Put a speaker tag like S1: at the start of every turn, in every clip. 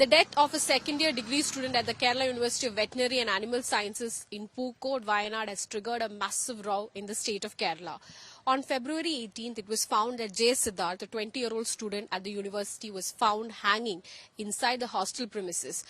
S1: The death of a second-year degree student at the Kerala University of Veterinary and Animal Sciences in Pookod, Wayanad has triggered a massive row in the state of Kerala. On February 18th, it was found that JS Sidhharth, a 20-year-old student at the university, was found hanging inside the hostel premises.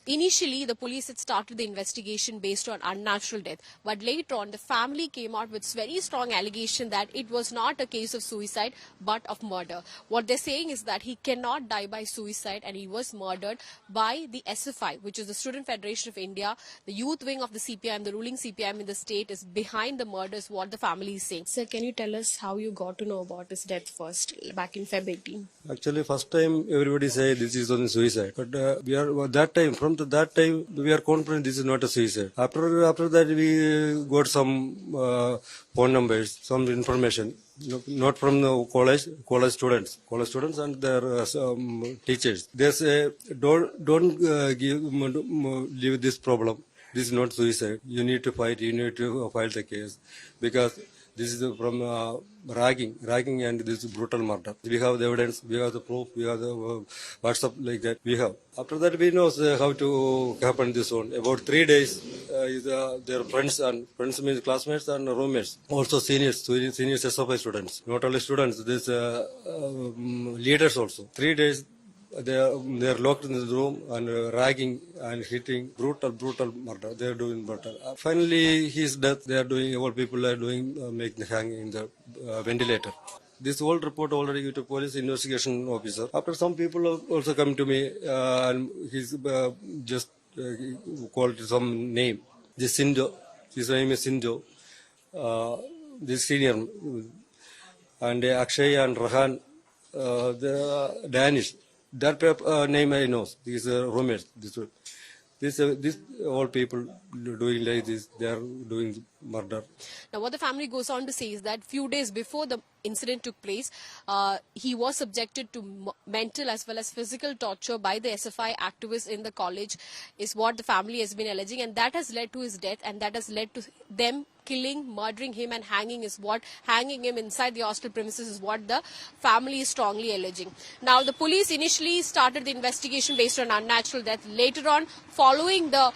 S1: Initially, the police had started the investigation based on unnatural death, but later on, the family came out with very strong allegation that it was not a case of suicide, but of murder. What they're saying is that he cannot die by suicide and he was murdered by the SFI, which is the Student Federation of India. The youth wing of the CPIM, the ruling CPIM in the state, is behind the murder, is what the family is saying. Sir, can you tell us how you got to know about his death first, back in Feb 18?
S2: Actually, first time everybody say this is only suicide, but that time we are confident this is not a suicide. After that we got some phone numbers, some information, not from the college students and their teachers. They say don't leave this problem. This is not suicide. You need to fight. You need to file the case because this is from ragging and this is brutal murder. We have the evidence, we have the proof, we have the WhatsApp like that. We have. After that, we know how to happen this one. About 3 days, their friends means classmates and roommates. Also seniors SFI students. Not only students, these leaders also. 3 days. They are locked in the room and ragging and hitting, brutal murder. They are doing murder. Finally, his death. They are doing. All people are doing making hanging in the ventilator. This whole report already given to police investigation officer. After some people also come to me and he's just called some name. This Sindo, his name is Sindo. This senior and Akshay and Rahan, the Danish. That name I know. These roommates. This all people doing like this. They are doing murder.
S1: Now, what the family goes on to say is that few days before the incident took place, he was subjected to mental as well as physical torture by the SFI activists in the college, is what the family has been alleging, and that has led to his death, and that has led to them killing, murdering him and hanging him inside the hostel premises is what the family is strongly alleging. Now, the police initially started the investigation based on unnatural death. Later on, following the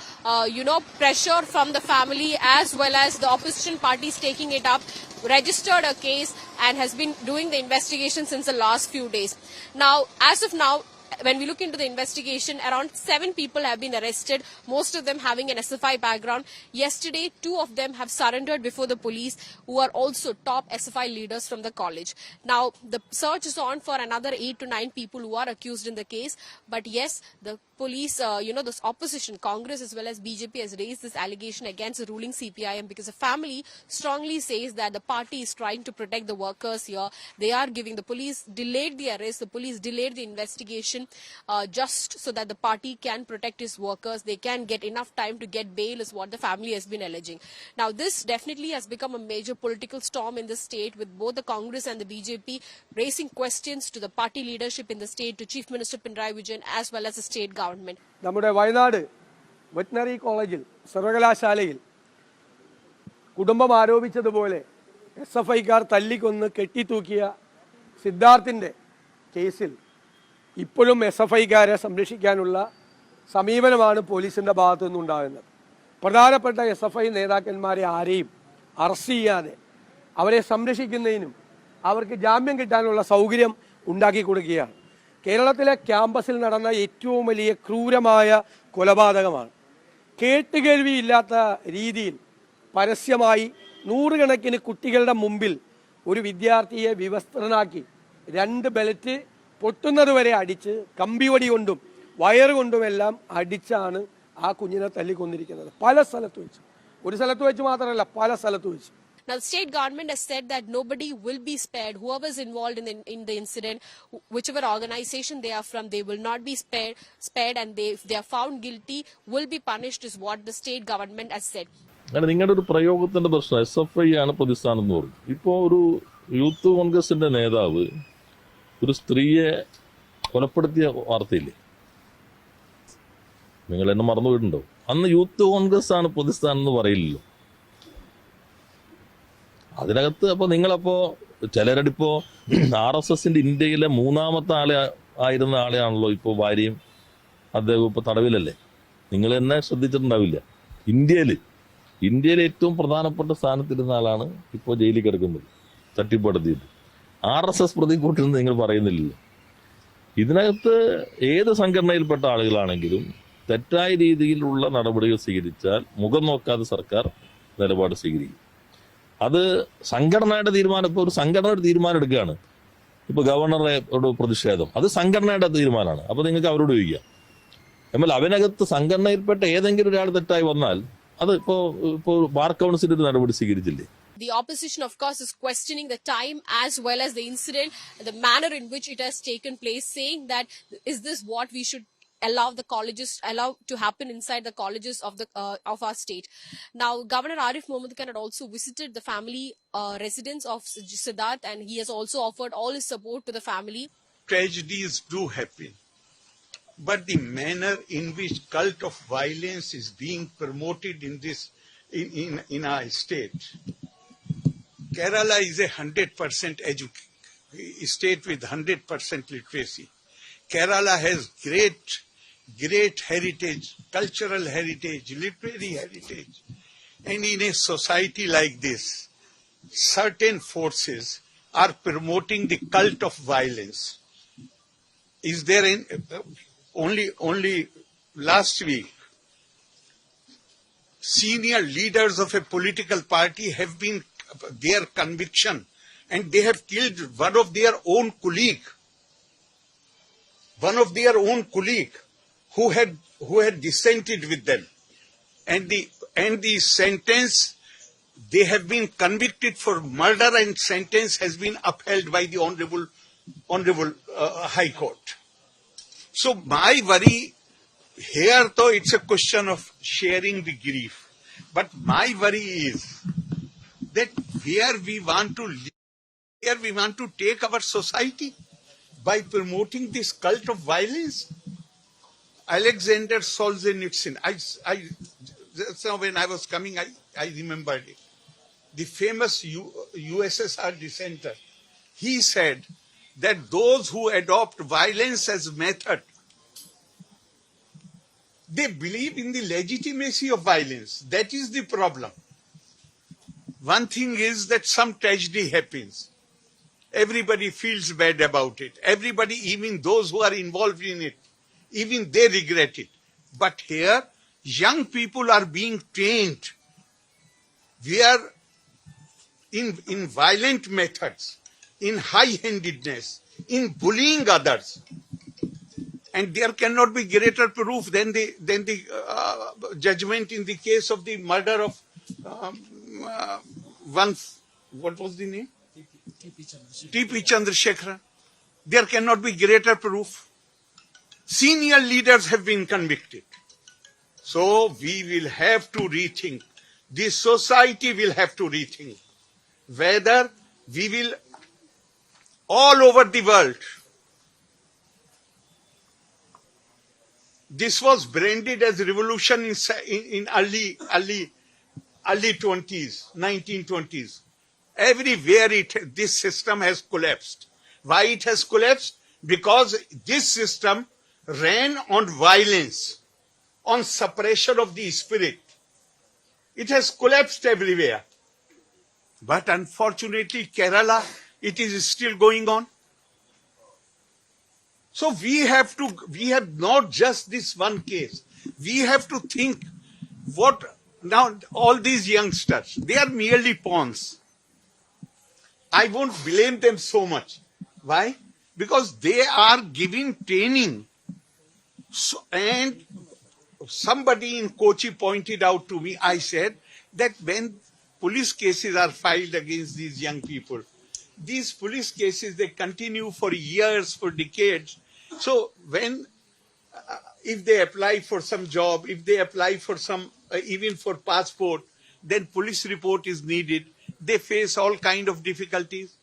S1: pressure from the family as well as the opposition parties taking it up, registered a case and has been doing the investigation since the last few days. Now, as of now, when we look into the investigation, around 7 people have been arrested, most of them having an SFI background. Yesterday, 2 of them have surrendered before the police, who are also top SFI leaders from the college. Now, the search is on for another 8 to 9 people who are accused in the case. But yes, the police, this opposition, Congress as well as BJP has raised this allegation against the ruling CPIM because the family strongly says that the party is trying to protect the workers here. They are giving the police delayed the arrest, the police delayed the investigation just so that the party can protect its workers. They can get enough time to get bail is what the family has been alleging. Now, this definitely has become a major political storm in the state with both the Congress and the BJP raising questions to the party leadership in the state, to Chief Minister P Rajeev as well as the state government.
S3: നമ്മുടെ Wayanad veterinary കോളേജിൽ സർവകലാശാലയിൽ കുടുംബം ആരോപിച്ചതുപോലെ SFIക്കാർ തല്ലിക്കൊന്ന് കെട്ടിത്തൂക്കിയ സിദ്ധാർത്ഥിന്റെ കേസിൽ ഇപ്പോഴും SFIക്കാരെ സംരക്ഷിക്കാനുള്ള സമീപനമാണ് പോലീസിന്റെ ഭാഗത്തു നിന്നുണ്ടാകുന്നത്. പ്രധാനപ്പെട്ട SFI നേതാക്കന്മാരെ ആരെയും അറസ്റ്റ് ചെയ്യാതെ അവരെ സംരക്ഷിക്കുന്നതിനും അവർക്ക് ജാമ്യം കിട്ടാനുള്ള സൗകര്യം ഉണ്ടാക്കി കൊടുക്കുകയാണ്. കേരളത്തിലെ ക്യാമ്പസിൽ നടന്ന ഏറ്റവും വലിയ ക്രൂരമായ കൊലപാതകമാണ്. കേട്ടുകേൾവിയില്ലാത്ത രീതിയിൽ പരസ്യമായി നൂറുകണക്കിന് കുട്ടികളുടെ മുമ്പിൽ ഒരു വിദ്യാർത്ഥിയെ വിവസ്ത്രനാക്കി 2 ബെൽറ്റ് പൊട്ടുന്നതുവരെ അടിച്ച് കമ്പിവടി കൊണ്ടും വയറുകൊണ്ടുമെല്ലാം അടിച്ചാണ് ആ കുഞ്ഞിനെ തല്ലിക്കൊന്നിരിക്കുന്നത്. പല സ്ഥലത്ത് വെച്ച്, ഒരു സ്ഥലത്ത് വെച്ച് മാത്രമല്ല പല സ്ഥലത്ത് വെച്ച്.
S1: Now, the state government has said that nobody will be spared. Whoever is involved in the incident, whichever organization they are from, they will not be spared, and if they are found guilty, will be punished, is what the state government has said.
S4: അങ്ങനെ നിങ്ങളുടെ ഒരു പ്രയോഗത്തിന്റെ പ്രശ്നം SFI ആണ് പ്രതിസ്ഥാനം എന്ന് പറയും. ഇപ്പോൾ ഒരു യൂത്ത് കോൺഗ്രസിന്റെ നേതാവ് ഒരു സ്ത്രീയെ കൊലപ്പെടുത്തിയ വാർത്തയില്ലേ, നിങ്ങൾ എന്നെ മറന്നുപോയിട്ടുണ്ടോ? അന്ന് യൂത്ത് കോൺഗ്രസ് ആണ് പ്രതിസ്ഥാനം എന്ന് പറയില്ലല്ലോ. അതിനകത്ത് അപ്പോൾ നിങ്ങളപ്പോൾ ചിലരടിപ്പോൾ RSSന്റെ ഇന്ത്യയിലെ 3ാമത്തെ ആയിരുന്ന ആളെയാണല്ലോ ഇപ്പോൾ ഭാര്യയും അദ്ദേഹം ഇപ്പോൾ തടവിലല്ലേ? നിങ്ങൾ തന്നെ ശ്രദ്ധിച്ചിട്ടുണ്ടാവില്ല. ഇന്ത്യയിൽ ഏറ്റവും പ്രധാനപ്പെട്ട സ്ഥാനത്തിരുന്ന ആളാണ് ഇപ്പോൾ ജയിലിൽ കിടക്കുന്നത്, തട്ടിപ്പടത്തിയിട്ട്. RSS പ്രതിക്കൂട്ടിൽ നിങ്ങൾ പറയുന്നില്ലല്ലോ. ഇതിനകത്ത് ഏത് സംഘടനയിൽപ്പെട്ട ആളുകളാണെങ്കിലും തെറ്റായ രീതിയിലുള്ള നടപടികൾ സ്വീകരിച്ചാൽ മുഖം നോക്കാതെ സർക്കാർ നിലപാട് സ്വീകരിക്കും. അത് സംഘടനയുടെ തീരുമാനം. ഇപ്പോൾ ഒരു സംഘടന ഒരു തീരുമാനം എടുക്കുകയാണ്, ഇപ്പോൾ ഗവർണറുടെ പ്രതിഷേധം, അത് സംഘടനയുടെ തീരുമാനമാണ്. അപ്പോൾ നിങ്ങൾക്ക് അവരോട് ചോദിക്കാം. എന്നാൽ അവനകത്ത് സംഘടനയിൽപ്പെട്ട ഏതെങ്കിലും ഒരാൾ തെറ്റായി വന്നാൽ അത് ഇപ്പോൾ ബാർ കൗൺസിൽ ഒരു നടപടി സ്വീകരിച്ചില്ലേ?
S1: The opposition, of course, is questioning the time as well as the incident, the manner in which it has taken place, saying that is this what we should allow to happen inside the colleges of our state. Now, Governor Arif Mohammad Khan had also visited the family residence of Siddharth, and he has also offered all his support to the family.
S5: Tragedies do happen, but the manner in which cult of violence is being promoted in our state. Kerala is a 100% state with 100% literacy. Kerala has great heritage, cultural heritage, literary heritage. And in a society like this, certain forces are promoting the cult of violence. Is there only last week, senior leaders of a political party have been their conviction, and they have killed one of their own colleague who had dissented with them, and the sentence, they have been convicted for murder, and sentence has been upheld by the honorable High Court. So my worry here, though, it's a question of sharing the grief, but my worry is that where we want to take our society by promoting this cult of violence. Alexander Solzhenitsyn, just now when I was coming, I remembered it. The famous USSR dissenter, he said that those who adopt violence as method, they believe in the legitimacy of violence. That is the problem. One thing is that some tragedy happens. Everybody feels bad about it. Everybody, even those who are involved in it, even they regret it. But here, young people are being trained. We are in violent methods, in high-handedness, in bullying others. And there cannot be greater proof than the judgment in the case of the murder of what was the name? T.P. Chandrasekharan. There cannot be greater proof. Senior leaders have been convicted. So we will have to rethink. This society will have to rethink whether we will, all over the world, this was branded as revolution in early 20s, 1920s. Everywhere this system has collapsed. Why it has collapsed? Because this system ran on violence, on suppression of the spirit. It has collapsed everywhere. But unfortunately, Kerala, it is still going on. So we have not just this one case. We have to think now all these youngsters, they are merely pawns. I won't blame them so much. Why? Because they are giving training. So, and somebody in Kochi pointed out to me, I said that when police cases are filed against these young people, these police cases, they continue for years, for decades. So when, if they apply for some job, if they apply for some, even for passport, then police report is needed. They face all kind of difficulties.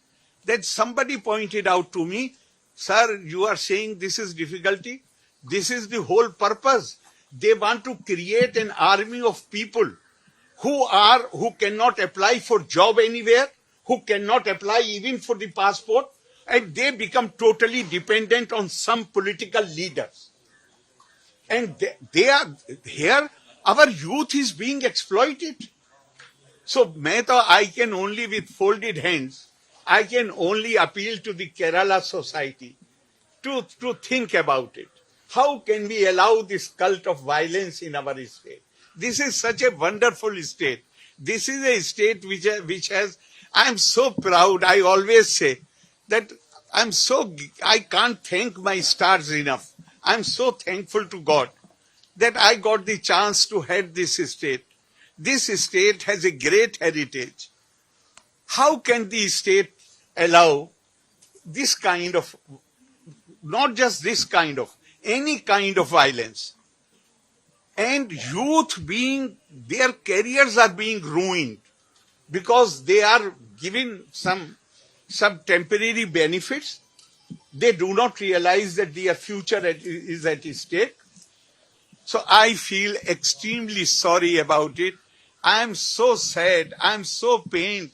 S5: Then somebody pointed out to me, sir, you are saying this is difficulty. This is the whole purpose. They want to create an army of people who cannot apply for job anywhere, who cannot apply even for the passport, and they become totally dependent on some political leaders. And they are here, our youth is being exploited. So, I can only, with folded hands, I can only appeal to the Kerala society to think about it. How can we allow this cult of violence in our state? This is such a wonderful state. This is a state which has, I'm so proud, I always say that I can't thank my stars enough. I'm so thankful to God that I got the chance to head this state. This state has a great heritage. How can the state allow this kind of, not just this kind of, any kind of violence? And youth their careers are being ruined because they are given some temporary benefits. They do not realize that their future is at stake. So I feel extremely sorry about it. I am so sad. I am so pained.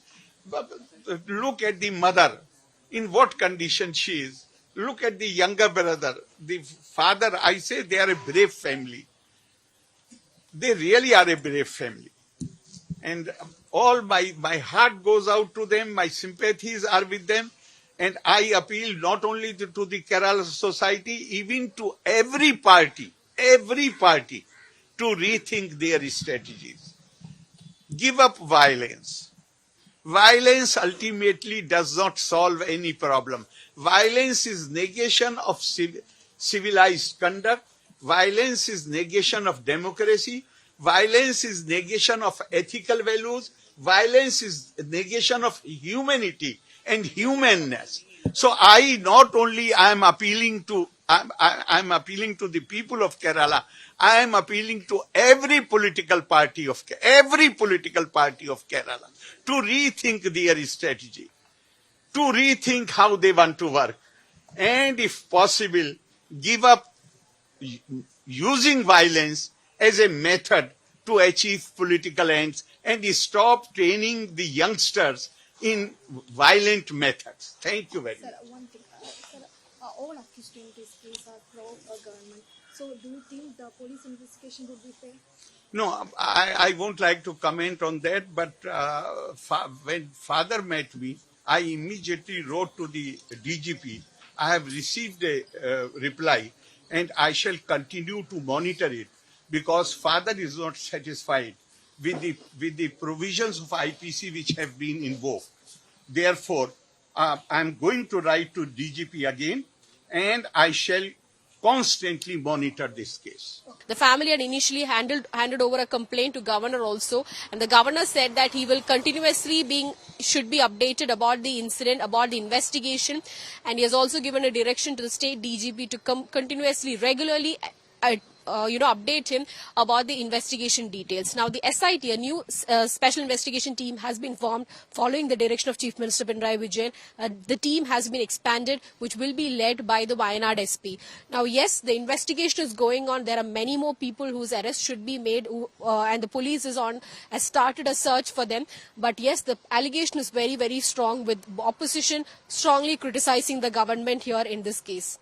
S5: Look at the mother, in what condition she is. Look at the younger brother, the father. I say they are a brave family. They really are a brave family. And all my heart goes out to them. My sympathies are with them. And I appeal not only to the Kerala society, even to every party, to rethink their strategies. Give up violence. Violence ultimately does not solve any problem. Violence is negation of civilized conduct. Violence is negation of democracy. Violence is negation of ethical values. Violence is negation of humanity and humanness. So I am appealing to the people of Kerala. I am appealing to every political party of Kerala to rethink their strategy, to rethink how they want to work, and if possible, give up using violence as a method to achieve political ends and stop training the youngsters in violent methods. Thank you very much.
S6: Sir, one thing. Sir, all accused in this case are pro-government. So do you think the police investigation would be fair?
S5: No, I won't like to comment on that, but when father met me, I immediately wrote to the DGP. I have received a reply and I shall continue to monitor it because father is not satisfied with the provisions of IPC which have been invoked. Therefore, I'm going to write to DGP again and I shall constantly monitor this case.
S1: The family had initially handed over a complaint to governor also, and the governor said that he will continuously should be updated about the incident, about the investigation, and he has also given a direction to the state DGP to continuously, regularly update him about the investigation details. Now, the SIT, a new special investigation team, has been formed following the direction of Chief Minister P Rajeev. The team has been expanded, which will be led by the Wayanad SP. Now, yes, the investigation is going on. There are many more people whose arrest should be made, and the police has started a search for them. But yes, the allegation is very, very strong, with opposition strongly criticizing the government here in this case.